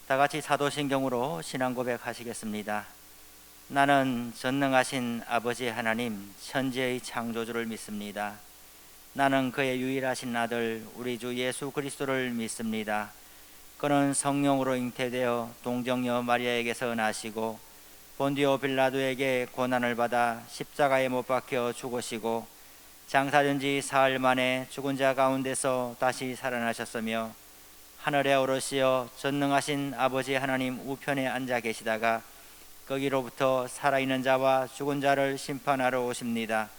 다 같이 사도신경으로 신앙 고백하시겠습니다. 나는 전능하신 아버지 하나님 천지의 창조주를 믿습니다. 나는 그의 유일하신 아들 우리 주 예수 그리스도를 믿습니다. 그는 성령으로 잉태되어 동정녀 마리아에게서 나시고 본디오 빌라도에게 고난을 받아 십자가에 못 박혀 죽으시고 장사된 지 사흘 만에 죽은 자 가운데서 다시 살아나셨으며 하늘에 오르시어 전능하신 아버지 하나님 우편에 앉아 계시다가 거기로부터 살아있는 자와 죽은 자를 심판하러 오십니다.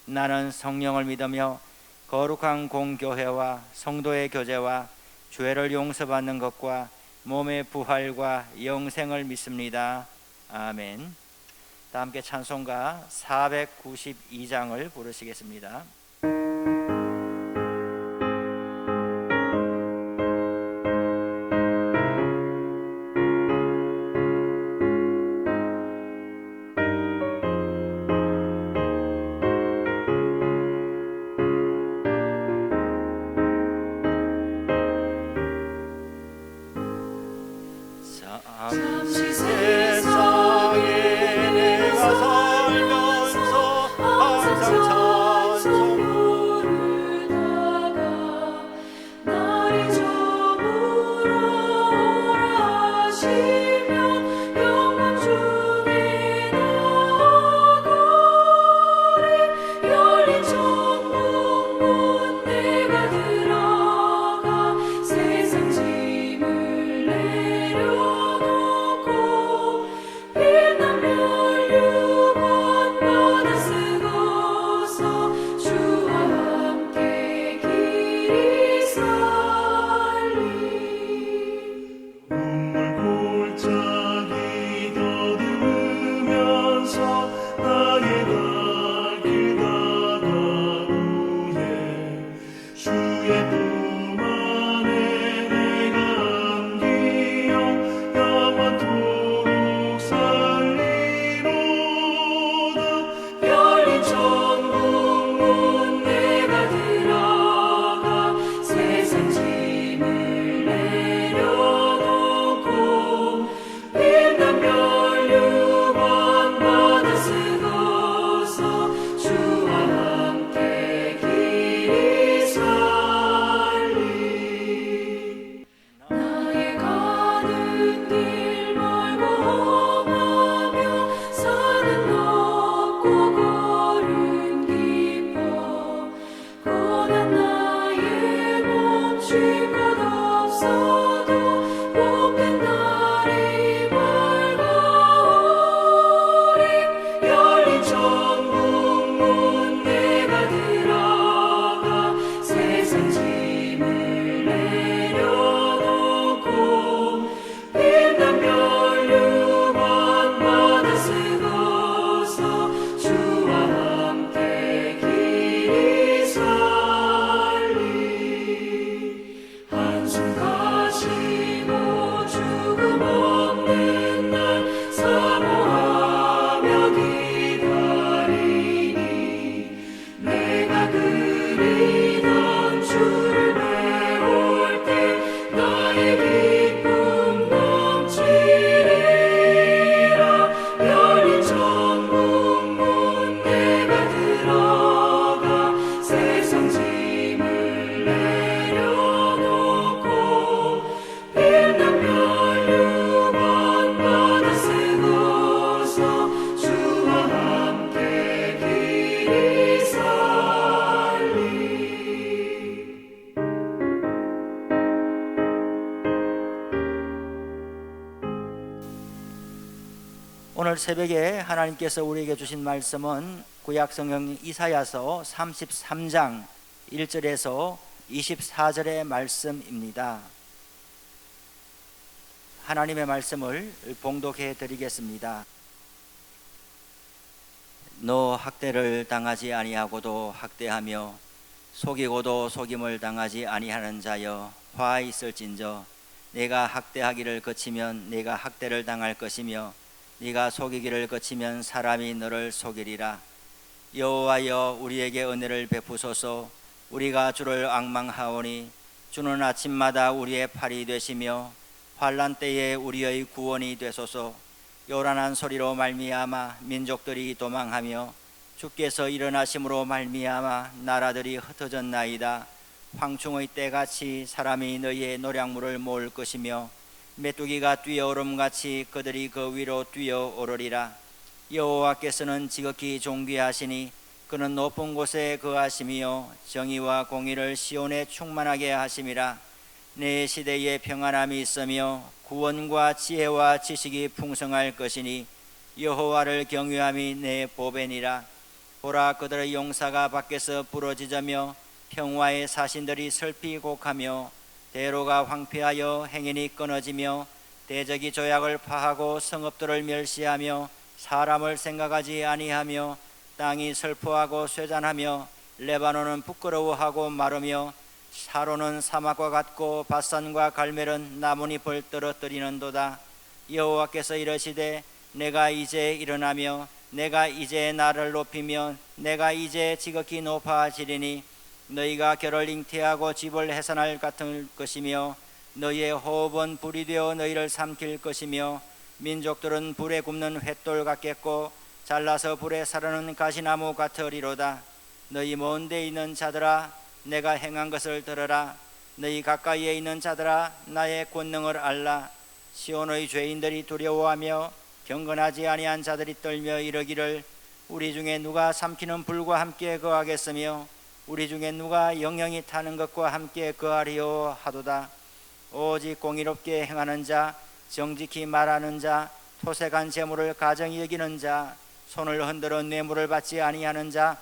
나는 성령을 믿으며 거룩한 공교회와 성도의 교제와 죄를 용서받는 것과 몸의 부활과 영생을 믿습니다. 아멘. 다 함께 찬송가 492장을 부르시겠습니다. 잠시 세상에 내가 살면서 항상 찬송 부르다가 날이 저물어 하시면 영광 중에 나아가리. 열린 천국 문 내가 들어가 세상 짐을 내려놓고 빛나면 유권 받아 쓰고서 주와 함께 길이 살리. 눈물 골짜기 더듬으면서 나의 갈 길 가던 후에 주의 품 안에 내가 안기어 영원토록 살리로다. 열린 천국 문 내가 들어가 세상 짐을 내려놓고 빛나면 유권 받아 쓰고서 주와 함께 길이 살리. 나의 가는 길 멀고 험하며 산은 높고 걸음 깊어 고난 나의 멈출 것 없어도 복된 날이 밝아오리. 열린 천국 문 내가 들어가 세상 짐을 내려놓고 빛나면 유권 받아 쓰고서 주와 함께 길이 살리. 한숨 가시고 죽음 없는 날 사모하며 기다리니 내가 그리던 주를 배울 때 나의 기쁨 넘치리라. 열린 천국 문 내가 들어가 세상 짐을 내려놓고 빛나면 유권 받아 쓰고서 주와 함께 길이 살리. 오늘 새벽에 하나님께서 우리에게 주신 말씀은 구약성경 이사야서 33장 1절에서 24절의 말씀입니다. 하나님의 말씀을 봉독해 드리겠습니다. 너 학대를 당하지 아니하고도 학대하며 속이고도 속임을 당하지 아니하는 자여 화 있을진저. 내가 학대하기를 거치면 내가 학대를 당할 것이며 네가 속이기를 거치면 사람이 너를 속이리라. 여호와여 우리에게 은혜를 베푸소서. 우리가 주를 앙망하오니 주는 아침마다 우리의 팔이 되시며 환난 때에 우리의 구원이 되소서. 요란한 소리로 말미암아 민족들이 도망하며 주께서 일어나심으로 말미암아 나라들이 흩어졌나이다. 황충의 때같이 사람이 너희의 노량물을 모을 것이며 메뚜기가 뛰어오름같이 그들이 그 위로 뛰어오르리라. 여호와께서는 지극히 존귀하시니 그는 높은 곳에 거하심이요 정의와 공의를 시온에 충만하게 하심이라. 내 시대에 평안함이 있으며 구원과 지혜와 지식이 풍성할 것이니 여호와를 경외함이 내 보배니라. 보라, 그들의 용사가 밖에서 부러지자며 평화의 사신들이 슬피 곡하며 대로가 황폐하여 행인이 끊어지며 대적이 조약을 파하고 성읍들을 멸시하며 사람을 생각하지 아니하며 땅이 슬퍼하고 쇠잔하며 레바논은 부끄러워하고 마르며 사로는 사막과 같고 바산과 갈멜은 나뭇잎을 떨어뜨리는도다. 여호와께서 이르시되 내가 이제 일어나며 내가 이제 나를 높이며 내가 이제 지극히 높아지리니 너희가 결을 잉태하고 집을 해산할 같을 것이며 너희의 호흡은 불이 되어 너희를 삼킬 것이며 민족들은 불에 굽는 횃돌 같겠고 잘라서 불에 사르는 가시나무 같으리로다. 너희 먼 데 있는 자들아 내가 행한 것을 들으라. 너희 가까이에 있는 자들아 나의 권능을 알라. 시온의 죄인들이 두려워하며 경건하지 아니한 자들이 떨며 이르기를 우리 중에 누가 삼키는 불과 함께 거하겠으며 우리 중에 누가 영영이 타는 것과 함께 거하리요 하도다. 오직 공의롭게 행하는 자, 정직히 말하는 자, 토색한 재물을 가정히 여기는 자, 손을 흔들어 뇌물을 받지 아니하는 자,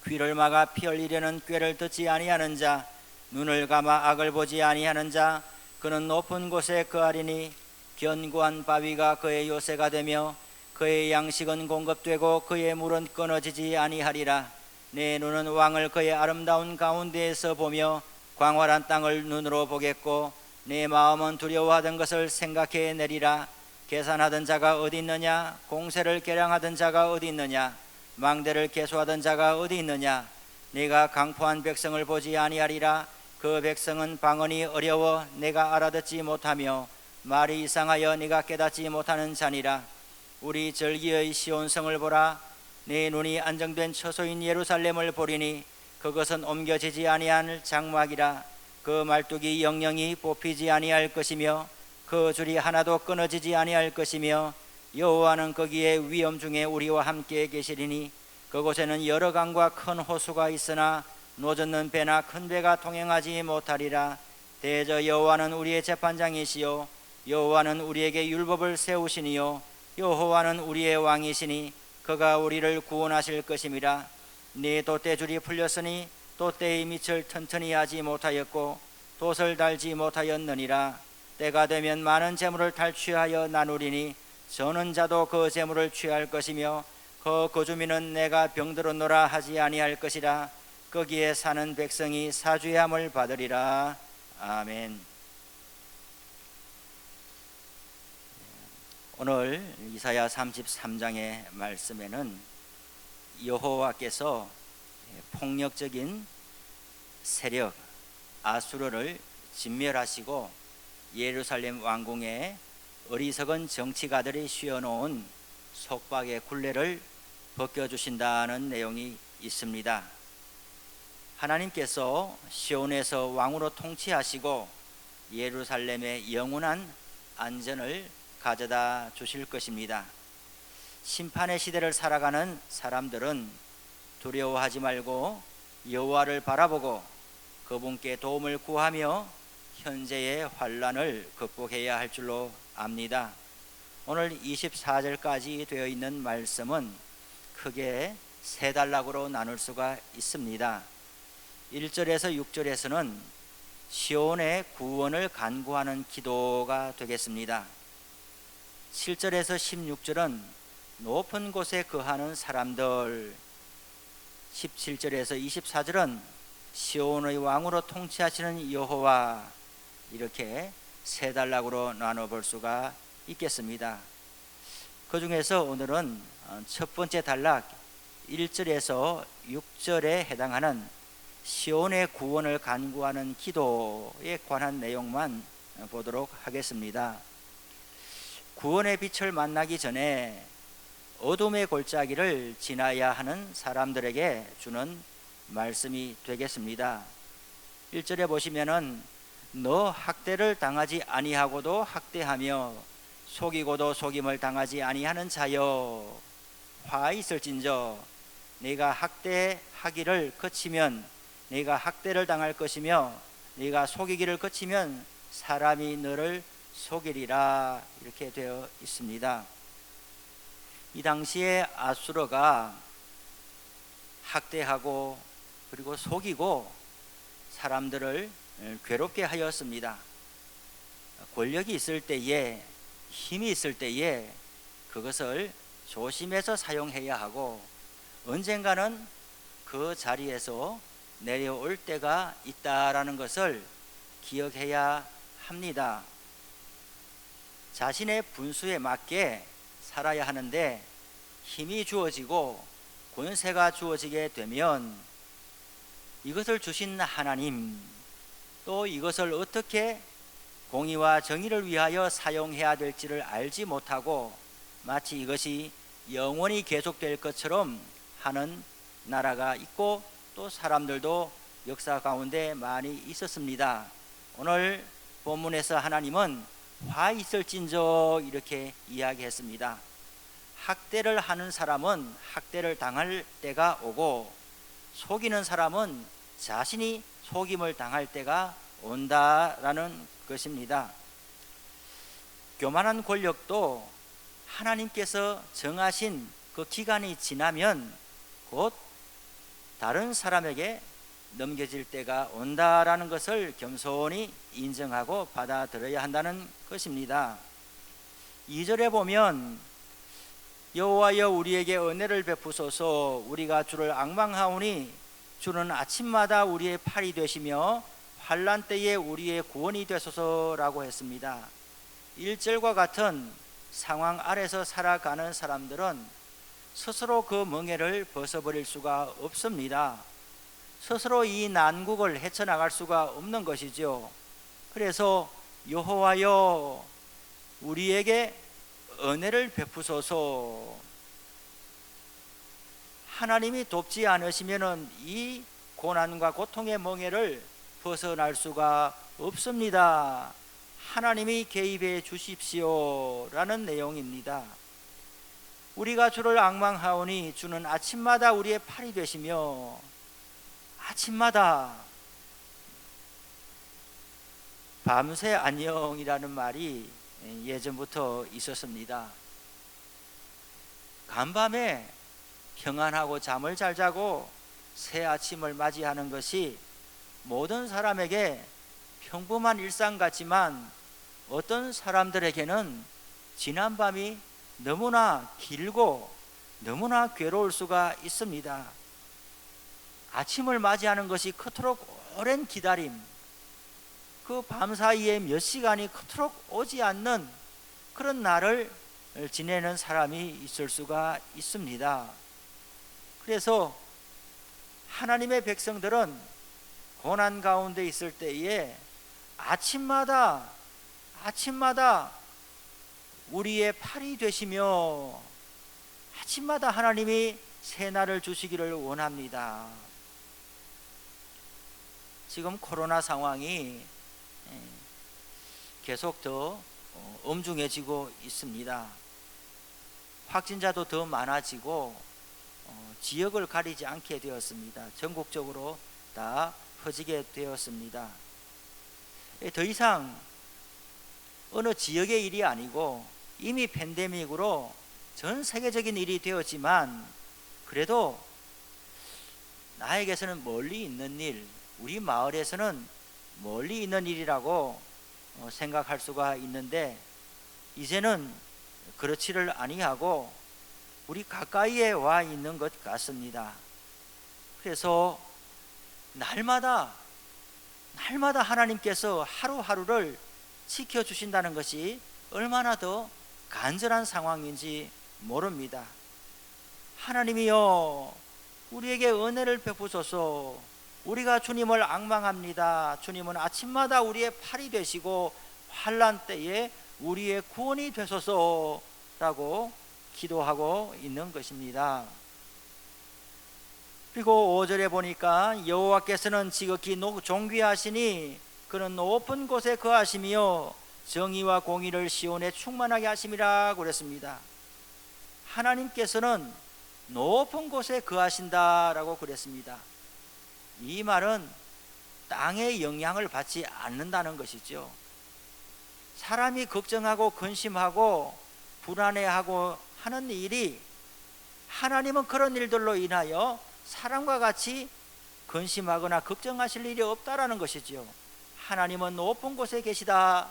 귀를 막아 피 흘리려는 꾀를 듣지 아니하는 자, 눈을 감아 악을 보지 아니하는 자, 그는 높은 곳에 거하리니 견고한 바위가 그의 요새가 되며 그의 양식은 공급되고 그의 물은 끊어지지 아니하리라. 내 눈은 왕을 그의 아름다운 가운데에서 보며 광활한 땅을 눈으로 보겠고 내 마음은 두려워하던 것을 생각해 내리라. 계산하던 자가 어디 있느냐? 공세를 계량하던 자가 어디 있느냐? 망대를 계수하던 자가 어디 있느냐? 내가 강포한 백성을 보지 아니하리라. 그 백성은 방언이 어려워 내가 알아듣지 못하며 말이 이상하여 네가 깨닫지 못하는 자니라. 우리 절기의 시온성을 보라. 내 눈이 안정된 처소인 예루살렘을 보리니 그것은 옮겨지지 아니할 장막이라. 그 말뚝이 영영이 뽑히지 아니할 것이며 그 줄이 하나도 끊어지지 아니할 것이며 여호와는 거기에 위엄 중에 우리와 함께 계시리니 그곳에는 여러 강과 큰 호수가 있으나 노젓는 배나 큰 배가 통행하지 못하리라. 대저 여호와는 우리의 재판장이시요 여호와는 우리에게 율법을 세우시니요 여호와는 우리의 왕이시니 그가 우리를 구원하실 것임이라. 네 돛대줄이 풀렸으니 돛대의 밑을 튼튼히 하지 못하였고 돛을 달지 못하였느니라. 때가 되면 많은 재물을 탈취하여 나누리니 저는 자도 그 재물을 취할 것이며 그 거주민은 내가 병들었노라 하지 아니할 것이라. 거기에 사는 백성이 사죄함을 받으리라. 아멘. 오늘 이사야 33장의 말씀에는 여호와께서 폭력적인 세력 아수르를 진멸하시고 예루살렘 왕궁에 어리석은 정치가들이 씌워놓은 속박의 굴레를 벗겨주신다는 내용이 있습니다. 하나님께서 시온에서 왕으로 통치하시고 예루살렘의 영원한 안전을 가져다 주실 것입니다. 심판의 시대를 살아가는 사람들은 두려워하지 말고 여호와를 바라보고 그분께 도움을 구하며 현재의 환난을 극복해야 할 줄로 압니다. 오늘 24절까지 되어 있는 말씀은 크게 세 단락으로 나눌 수가 있습니다. 1절에서 6절에서는 시온의 구원을 간구하는 기도가 되겠습니다. 7절에서 16절은 높은 곳에 거하는 사람들, 17절에서 24절은 시온의 왕으로 통치하시는 여호와, 이렇게 세 단락으로 나눠볼 수가 있겠습니다. 그 중에서 오늘은 첫 번째 단락 1절에서 6절에 해당하는 시온의 구원을 간구하는 기도에 관한 내용만 보도록 하겠습니다. 구원의 빛을 만나기 전에 어둠의 골짜기를 지나야 하는 사람들에게 주는 말씀이 되겠습니다. 1절에 보시면은 너 학대를 당하지 아니하고도 학대하며 속이고도 속임을 당하지 아니하는 자여 화 있을진저 네가 학대하기를 그치면 네가 학대를 당할 것이며 네가 속이기를 그치면 사람이 너를 속이리라 이렇게 되어 있습니다. 이 당시에 아수르가 학대하고 그리고 속이고 사람들을 괴롭게 하였습니다. 권력이 있을 때에 힘이 있을 때에 그것을 조심해서 사용해야 하고 언젠가는 그 자리에서 내려올 때가 있다라는 것을 기억해야 합니다. 자신의 분수에 맞게 살아야 하는데 힘이 주어지고 권세가 주어지게 되면 이것을 주신 하나님 또 이것을 어떻게 공의와 정의를 위하여 사용해야 될지를 알지 못하고 마치 이것이 영원히 계속될 것처럼 하는 나라가 있고 또 사람들도 역사 가운데 많이 있었습니다. 오늘 본문에서 하나님은 화 있을진저 이렇게 이야기했습니다. 학대를 하는 사람은 학대를 당할 때가 오고 속이는 사람은 자신이 속임을 당할 때가 온다라는 것입니다. 교만한 권력도 하나님께서 정하신 그 기간이 지나면 곧 다른 사람에게 넘겨질 때가 온다라는 것을 겸손히 인정하고 받아들여야 한다는 것입니다. 2절에 보면 여호와여 우리에게 은혜를 베푸소서 우리가 주를 앙망하오니 주는 아침마다 우리의 팔이 되시며 환난 때에 우리의 구원이 되소서라고 했습니다. 1절과 같은 상황 아래서 살아가는 사람들은 스스로 그 멍에를 벗어버릴 수가 없습니다. 스스로 이 난국을 헤쳐나갈 수가 없는 것이죠. 그래서 여호와여 우리에게 은혜를 베푸소서. 하나님이 돕지 않으시면 이 고난과 고통의 멍에를 벗어날 수가 없습니다. 하나님이 개입해 주십시오 라는 내용입니다. 우리가 주를 앙망하오니 주는 아침마다 우리의 팔이 되시며 아침마다 밤새 안녕이라는 말이 예전부터 있었습니다. 간밤에 평안하고 잠을 잘 자고 새 아침을 맞이하는 것이 모든 사람에게 평범한 일상 같지만 어떤 사람들에게는 지난 밤이 너무나 길고 너무나 괴로울 수가 있습니다. 아침을 맞이하는 것이 그토록 오랜 기다림, 그 밤 사이에 몇 시간이 그토록 오지 않는 그런 날을 지내는 사람이 있을 수가 있습니다. 그래서 하나님의 백성들은 고난 가운데 있을 때에 아침마다 우리의 팔이 되시며 아침마다 하나님이 새날을 주시기를 원합니다. 지금 코로나 상황이 계속 더 엄중해지고 있습니다. 확진자도 더 많아지고 지역을 가리지 않게 되었습니다. 전국적으로 다 퍼지게 되었습니다. 더 이상 어느 지역의 일이 아니고 이미 팬데믹으로 전 세계적인 일이 되었지만 그래도 나에게서는 멀리 있는 일, 우리 마을에서는 멀리 있는 일이라고 생각할 수가 있는데 이제는 그렇지를 아니하고 우리 가까이에 와 있는 것 같습니다. 그래서 날마다 하나님께서 하루하루를 지켜주신다는 것이 얼마나 더 간절한 상황인지 모릅니다. 하나님이여 우리에게 은혜를 베푸소서. 우리가 주님을 앙망합니다. 주님은 아침마다 우리의 팔이 되시고 환난 때에 우리의 구원이 되소서라고 기도하고 있는 것입니다. 그리고 5절에 보니까 여호와께서는 지극히 존귀하시니 그는 높은 곳에 거하시며 정의와 공의를 시온에 충만하게 하심이라 그랬습니다. 하나님께서는 높은 곳에 거하신다라고 그랬습니다. 이 말은 땅의 영향을 받지 않는다는 것이죠. 사람이 걱정하고 근심하고 불안해하고 하는 일이 하나님은 그런 일들로 인하여 사람과 같이 근심하거나 걱정하실 일이 없다라는 것이지요. 하나님은 높은 곳에 계시다.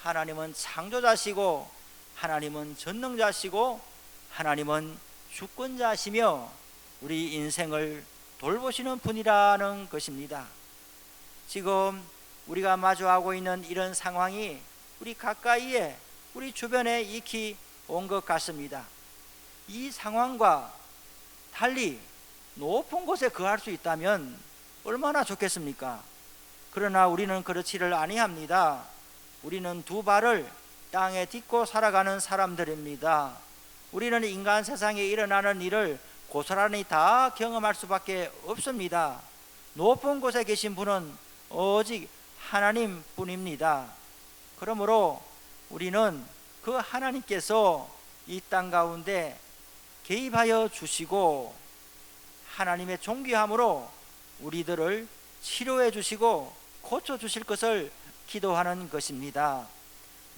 하나님은 창조자시고 하나님은 전능자시고 하나님은 주권자시며 우리 인생을 돌보시는 분이라는 것입니다. 지금 우리가 마주하고 있는 이런 상황이 우리 가까이에 우리 주변에 익히 온 것 같습니다. 이 상황과 달리 높은 곳에 거할 수 있다면 얼마나 좋겠습니까? 그러나 우리는 그렇지를 아니합니다. 우리는 두 발을 땅에 딛고 살아가는 사람들입니다. 우리는 인간 세상에 일어나는 일을 고스란히 다 경험할 수밖에 없습니다. 높은 곳에 계신 분은 오직 하나님 뿐입니다. 그러므로 우리는 그 하나님께서 이 땅 가운데 개입하여 주시고 하나님의 존귀함으로 우리들을 치료해 주시고 고쳐 주실 것을 기도하는 것입니다.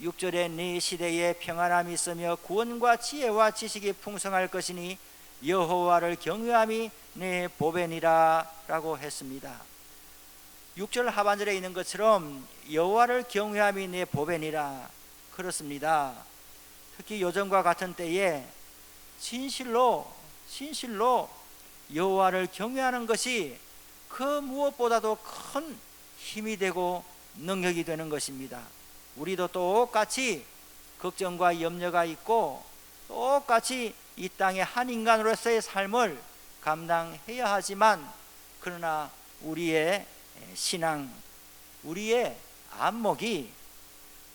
6절에 네 시대에 평안함이 있으며 구원과 지혜와 지식이 풍성할 것이니 여호와를 경외함이 네 보배니라 라고 했습니다. 6절 하반절에 있는 것처럼 여호와를 경외함이 네 보배니라. 그렇습니다. 특히 요즘과 같은 때에 진실로 여호와를 경외하는 것이 그 무엇보다도 큰 힘이 되고 능력이 되는 것입니다. 우리도 똑같이 걱정과 염려가 있고 똑같이 이 땅의 한 인간으로서의 삶을 감당해야 하지만 그러나 우리의 신앙, 우리의 안목이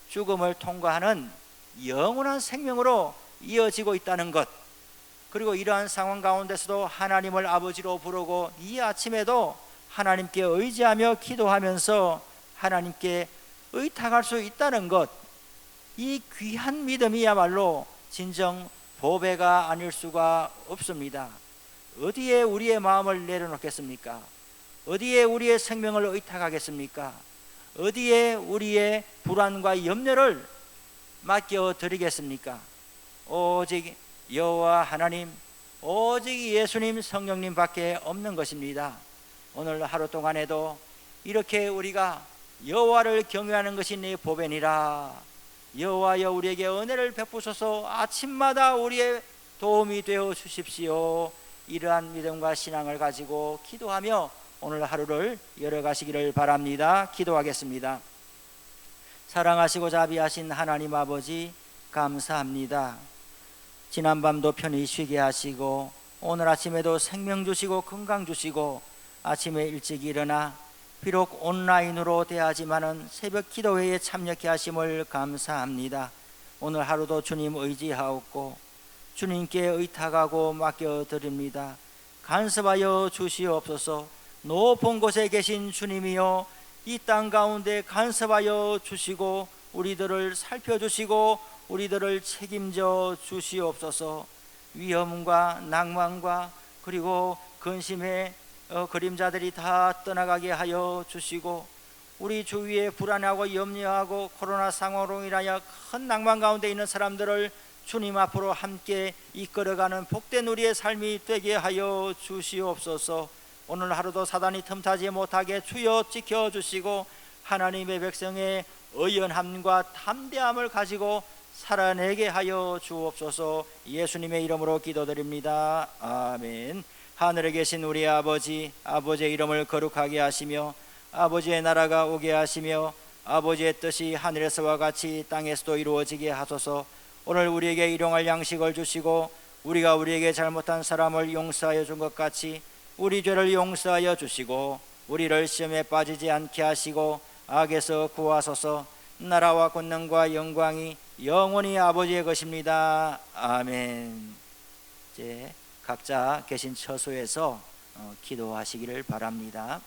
죽음을 통과하는 영원한 생명으로 이어지고 있다는 것, 그리고 이러한 상황 가운데서도 하나님을 아버지로 부르고 이 아침에도 하나님께 의지하며 기도하면서 하나님께 의탁할 수 있다는 것, 이 귀한 믿음이야말로 진정 보배가 아닐 수가 없습니다. 어디에 우리의 마음을 내려놓겠습니까? 어디에 우리의 생명을 의탁하겠습니까? 어디에 우리의 불안과 염려를 맡겨드리겠습니까? 오직 여호와 하나님, 오직 예수님 성령님 밖에 없는 것입니다. 오늘 하루 동안에도 이렇게 우리가 여호와를 경외하는 것이 네 보배니라. 여호와여 우리에게 은혜를 베푸소서 아침마다 우리의 도움이 되어 주십시오. 이러한 믿음과 신앙을 가지고 기도하며 오늘 하루를 열어가시기를 바랍니다. 기도하겠습니다. 사랑하시고 자비하신 하나님 아버지, 감사합니다. 지난밤도 편히 쉬게 하시고 오늘 아침에도 생명 주시고 건강 주시고 아침에 일찍 일어나 비록 온라인으로 대하지만은 새벽 기도회에 참여케 하심을 감사합니다. 오늘 하루도 주님 의지하옵고 주님께 의탁하고 맡겨드립니다. 간섭하여 주시옵소서. 높은 곳에 계신 주님이여 이 땅 가운데 간섭하여 주시고 우리들을 살펴주시고 우리들을 책임져 주시옵소서. 위험과 낭만과 그리고 근심의 그림자들이 다 떠나가게 하여 주시고 우리 주위에 불안하고 염려하고 코로나 상황으로 인하여 큰 낭만 가운데 있는 사람들을 주님 앞으로 함께 이끌어가는 복된 우리의 삶이 되게 하여 주시옵소서. 오늘 하루도 사단이 틈타지 못하게 주여 지켜주시고 하나님의 백성의 의연함과 담대함을 가지고 살아내게 하여 주옵소서. 예수님의 이름으로 기도드립니다. 아멘. 하늘에 계신 우리 아버지, 아버지의 이름을 거룩하게 하시며 아버지의 나라가 오게 하시며 아버지의 뜻이 하늘에서와 같이 땅에서도 이루어지게 하소서. 오늘 우리에게 일용할 양식을 주시고 우리가 우리에게 잘못한 사람을 용서하여 준 것 같이 우리 죄를 용서하여 주시고 우리를 시험에 빠지지 않게 하시고 악에서 구하소서. 나라와 권능과 영광이 영원히 아버지의 것입니다. 아멘. 이제 각자 계신 처소에서 기도하시기를 바랍니다.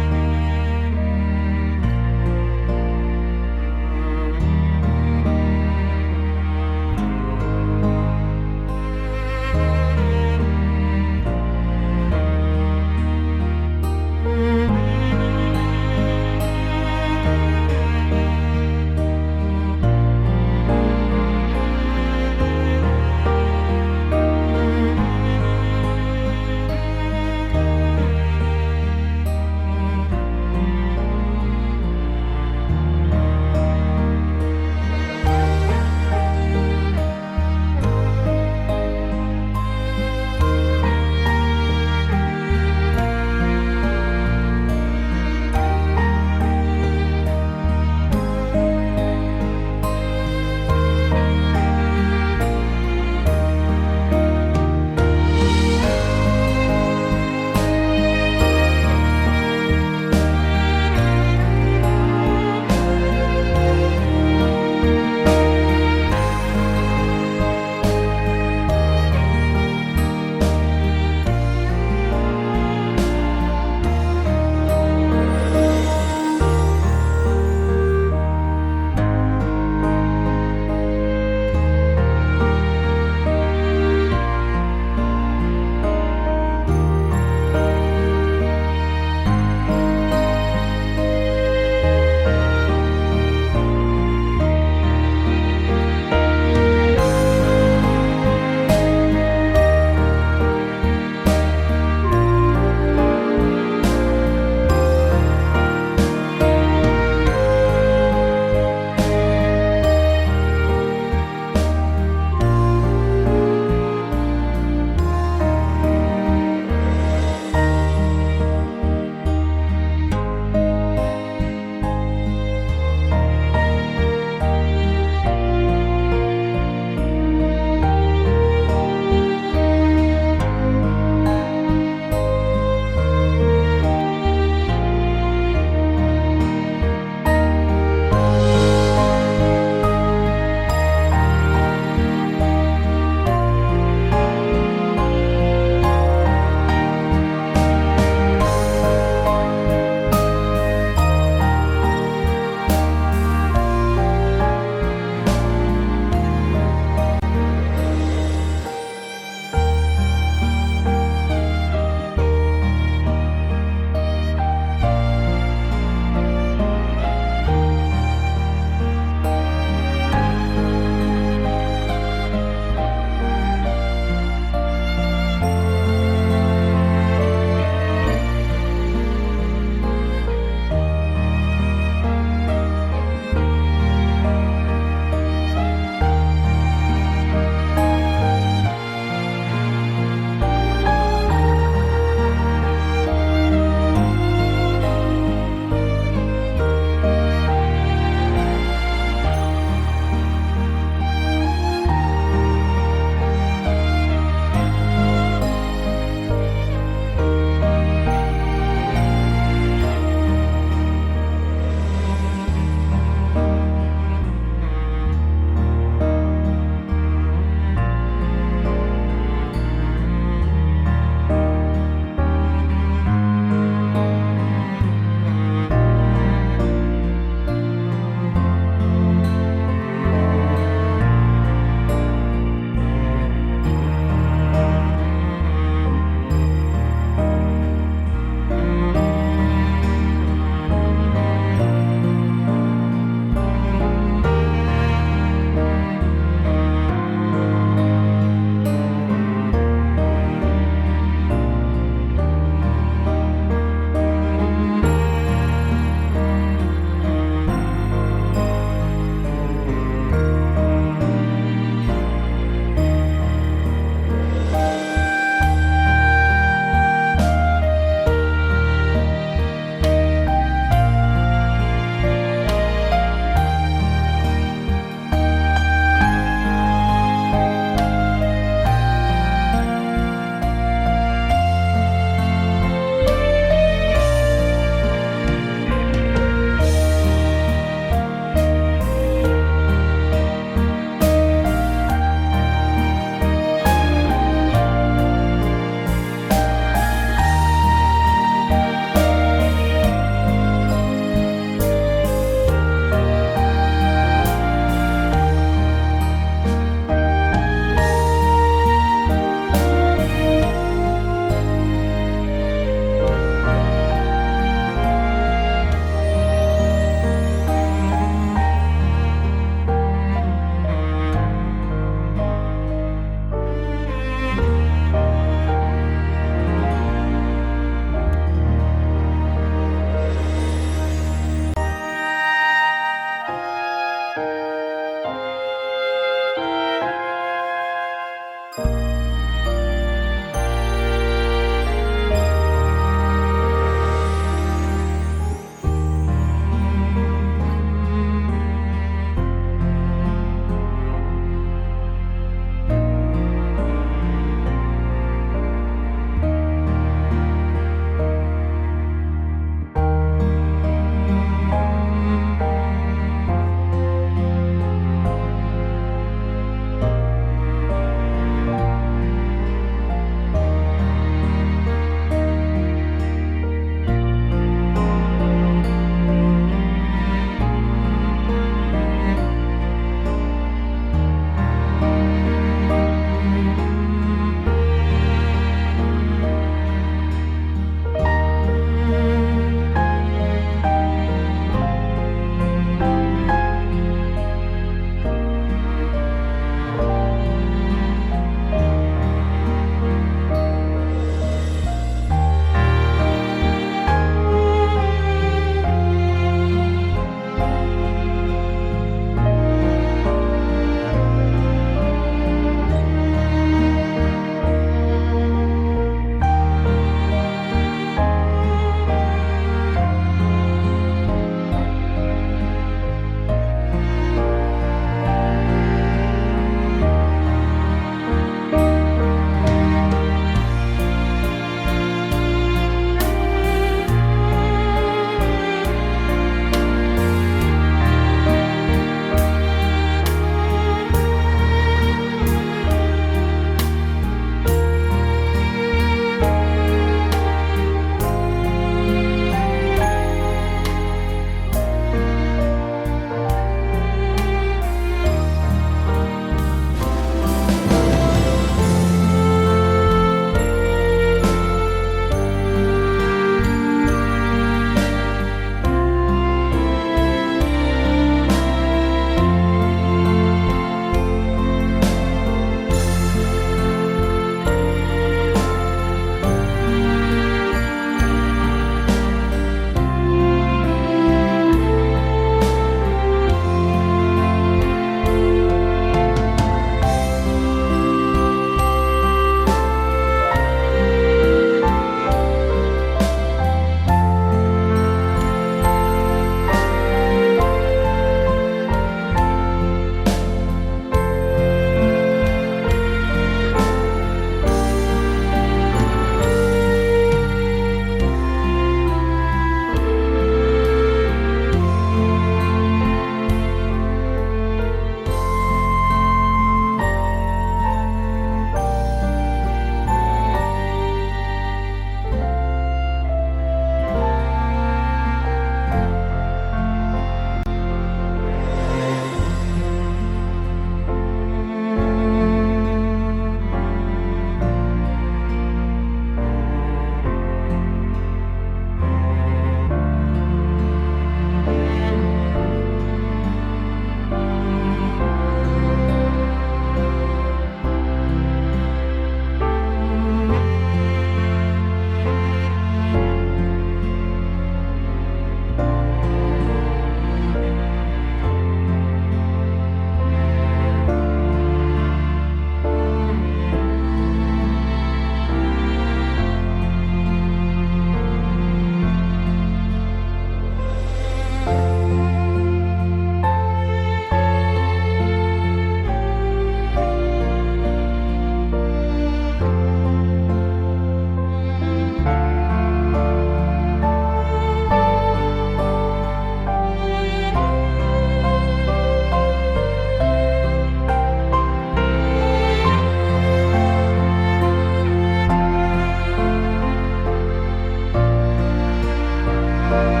주옵소서.